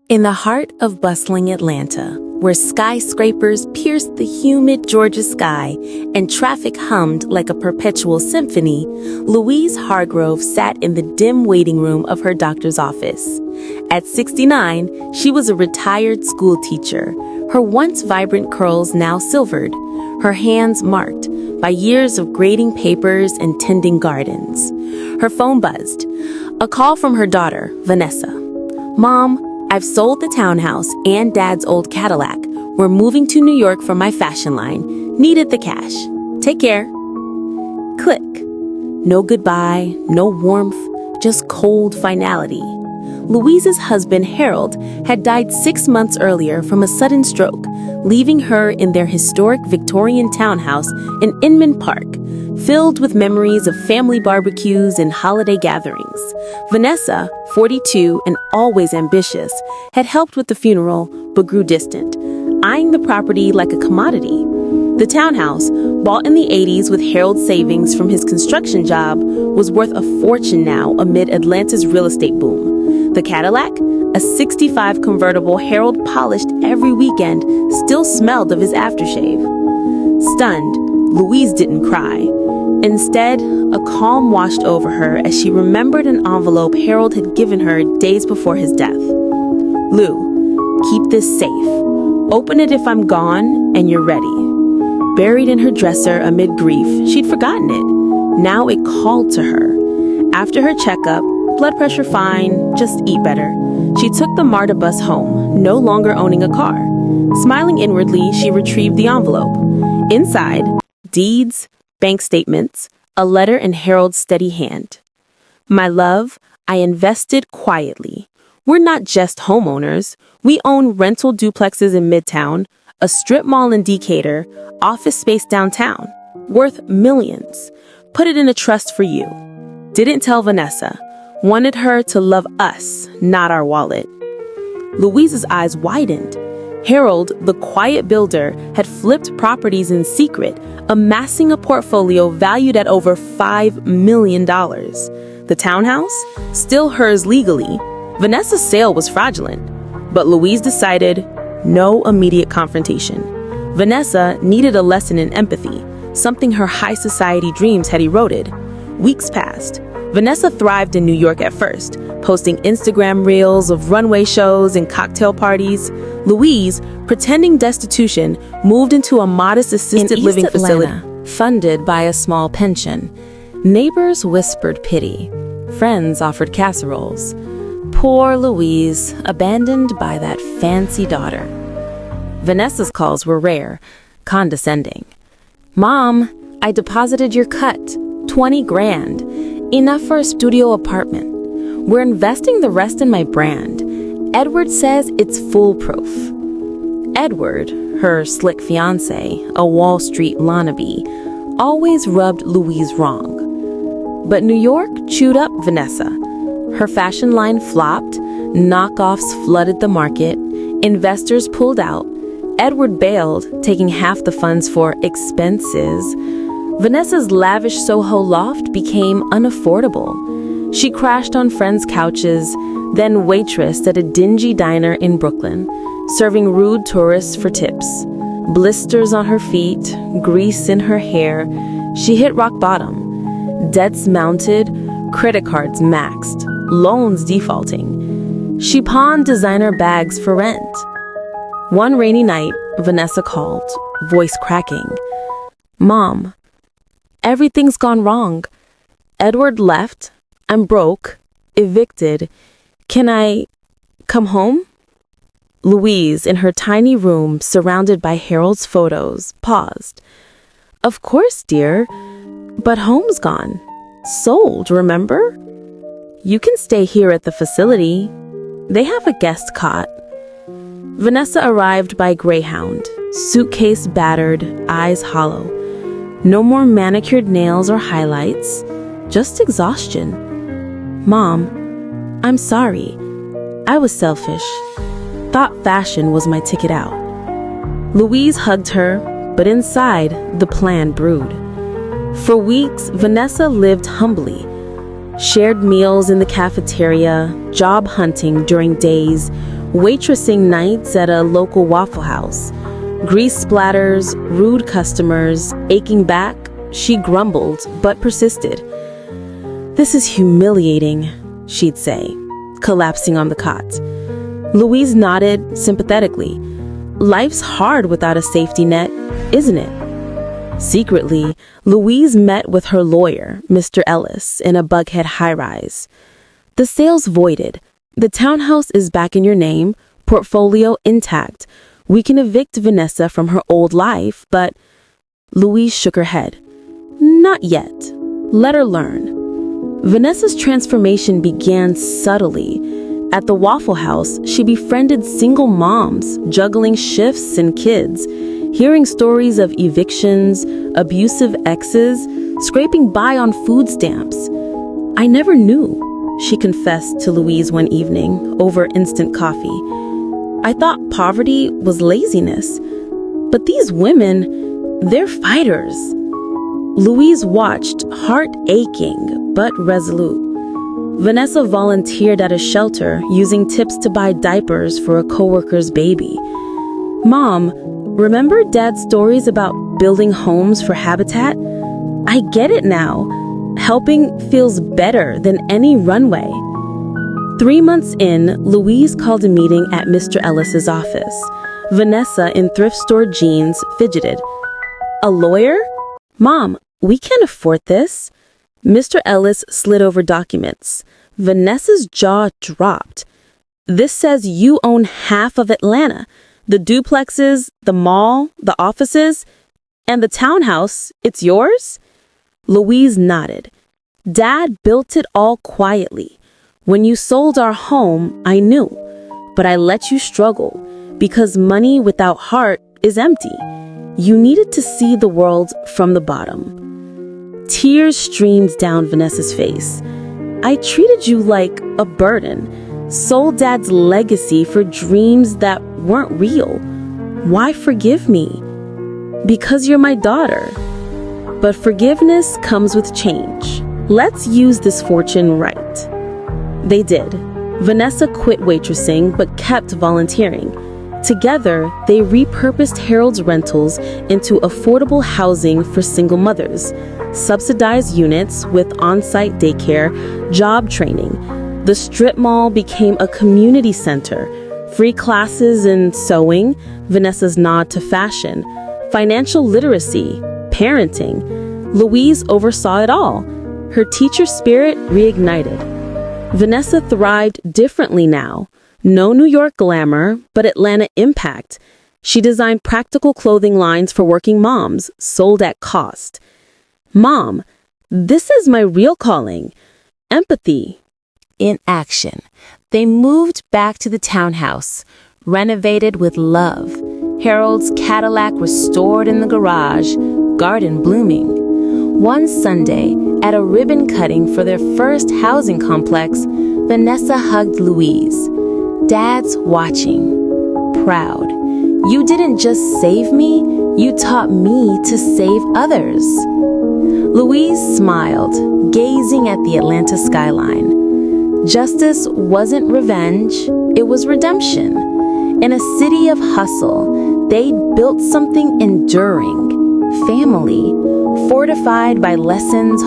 In the heart of bustling Atlanta, where skyscrapers pierced the humid Georgia sky and traffic hummed like a perpetual symphony, Louise Hargrove sat in the dim waiting room of her doctor's office. At 69, she was a retired school teacher, her once vibrant curls now silvered, her hands marked by years of grading papers and tending gardens. Her phone buzzed. A call from her daughter, Vanessa. "Mom, I've sold the townhouse and Dad's old Cadillac. We're moving to New York for my fashion line. Needed the cash. Take care." Click. No goodbye, no warmth, just cold finality. Louise's husband, Harold, had died 6 months earlier from a sudden stroke, leaving her in their historic Victorian townhouse in Inman Park, filled with memories of family barbecues and holiday gatherings. Vanessa, 42 and always ambitious, had helped with the funeral but grew distant, eyeing the property like a commodity. The townhouse, bought in the 80s with Harold's savings from his construction job, was worth a fortune now amid Atlanta's real estate boom. The Cadillac, a '65 convertible Harold polished every weekend, still smelled of his aftershave. Stunned, Louise didn't cry. Instead, a calm washed over her as she remembered an envelope Harold had given her days before his death. "Lou, keep this safe. Open it if I'm gone and you're ready." Buried in her dresser amid grief, she'd forgotten it. Now it called to her. After her checkup, blood pressure fine, just eat better, she took the MARTA bus home, no longer owning a car. Smiling inwardly, she retrieved the envelope. Inside, deeds, bank statements, a letter in Harold's steady hand. "My love, I invested quietly. We're not just homeowners. We own rental duplexes in Midtown, a strip mall in Decatur, office space downtown, worth millions. Put it in a trust for you." Didn't tell Vanessa. Wanted her to love us, not our wallet. Louise's eyes widened. Harold, the quiet builder, had flipped properties in secret, amassing a portfolio valued at over $5 million. The townhouse? Still hers legally. Vanessa's sale was fraudulent. But Louise decided no immediate confrontation. Vanessa needed a lesson in empathy, something her high society dreams had eroded. Weeks passed. Vanessa thrived in New York at first, posting Instagram reels of runway shows and cocktail parties. Louise, pretending destitution, moved into a modest assisted living facility funded by a small pension. Neighbors whispered pity. Friends offered casseroles. Poor Louise, abandoned by that fancy daughter. Vanessa's calls were rare, condescending. "Mom, I deposited your cut, 20 grand. Enough for a studio apartment. We're investing the rest in my brand. Edward says it's foolproof." Edward, her slick fiancé, a Wall Street wannabe, always rubbed Louise wrong. But New York chewed up Vanessa. Her fashion line flopped, knockoffs flooded the market, investors pulled out, Edward bailed, taking half the funds for expenses. Vanessa's lavish Soho loft became unaffordable. She crashed on friends' couches, then waitressed at a dingy diner in Brooklyn, serving rude tourists for tips. Blisters on her feet, grease in her hair, she hit rock bottom. Debts mounted, credit cards maxed, loans defaulting. She pawned designer bags for rent. One rainy night, Vanessa called, voice cracking. "Mom, everything's gone wrong. Edward left. I'm broke, evicted. Can I come home?" Louise, in her tiny room surrounded by Harold's photos, paused. "Of course, dear, but home's gone. Sold, remember? You can stay here at the facility. They have a guest cot." Vanessa arrived by Greyhound, suitcase battered, eyes hollow. No more manicured nails or highlights, just exhaustion. "Mom, I'm sorry. I was selfish. Thought fashion was my ticket out." Louise hugged her, but inside, the plan brewed. For weeks, Vanessa lived humbly, shared meals in the cafeteria, job hunting during days waitressing nights at a local Waffle House. Grease splatters, rude customers, aching back, she grumbled but persisted. "This is humiliating," she'd say, collapsing on the cot. Louise nodded sympathetically. "Life's hard without a safety net, isn't it?" Secretly, Louise met with her lawyer, Mr. Ellis, in a Bughead high-rise. "The sale's voided. The townhouse is back in your name, portfolio intact. We can evict Vanessa from her old life, but..." Louise shook her head. "Not yet. Let her learn." Vanessa's transformation began subtly. At the Waffle House, she befriended single moms, juggling shifts and kids, hearing stories of evictions, abusive exes, scraping by on food stamps. "I never knew," she confessed to Louise one evening over instant coffee. "I thought poverty was laziness. But these women, they're fighters." Louise watched, heart aching but resolute. Vanessa volunteered at a shelter using tips to buy diapers for a coworker's baby. "Mom, remember Dad's stories about building homes for habitat? I get it now. Helping feels better than any runway." 3 months in, Louise called a meeting at Mr. Ellis's office. Vanessa, in thrift store jeans, fidgeted. "A lawyer? Mom, we can't afford this." Mr. Ellis slid over documents. Vanessa's jaw dropped. "This says you own half of Atlanta. The duplexes, the mall, the offices, and the townhouse, it's yours?" Louise nodded. "Dad built it all quietly. When you sold our home, I knew. But I let you struggle, because money without heart is empty. You needed to see the world from the bottom." Tears streamed down Vanessa's face. "I treated you like a burden, sold Dad's legacy for dreams that weren't real. Why forgive me?" "Because you're my daughter. But forgiveness comes with change. Let's use this fortune right." They did. Vanessa quit waitressing but kept volunteering. Together, they repurposed Harold's Rentals into affordable housing for single mothers, subsidized units with on-site daycare, job training. The strip mall became a community center, free classes in sewing, Vanessa's nod to fashion, financial literacy, parenting. Louise oversaw it all. Her teacher spirit reignited. Vanessa thrived differently now. No New York glamour, but Atlanta impact. She designed practical clothing lines for working moms, sold at cost. "Mom, this is my real calling. Empathy." In action, they moved back to the townhouse, renovated with love. Harold's Cadillac restored in the garage, garden blooming. One Sunday, at a ribbon cutting for their first housing complex, Vanessa hugged Louise. "Dad's watching. Proud. You didn't just save me, you taught me to save others." Louise smiled, gazing at the Atlanta skyline. Justice wasn't revenge, it was redemption. In a city of hustle, they built something enduring. Family, fortified by lessons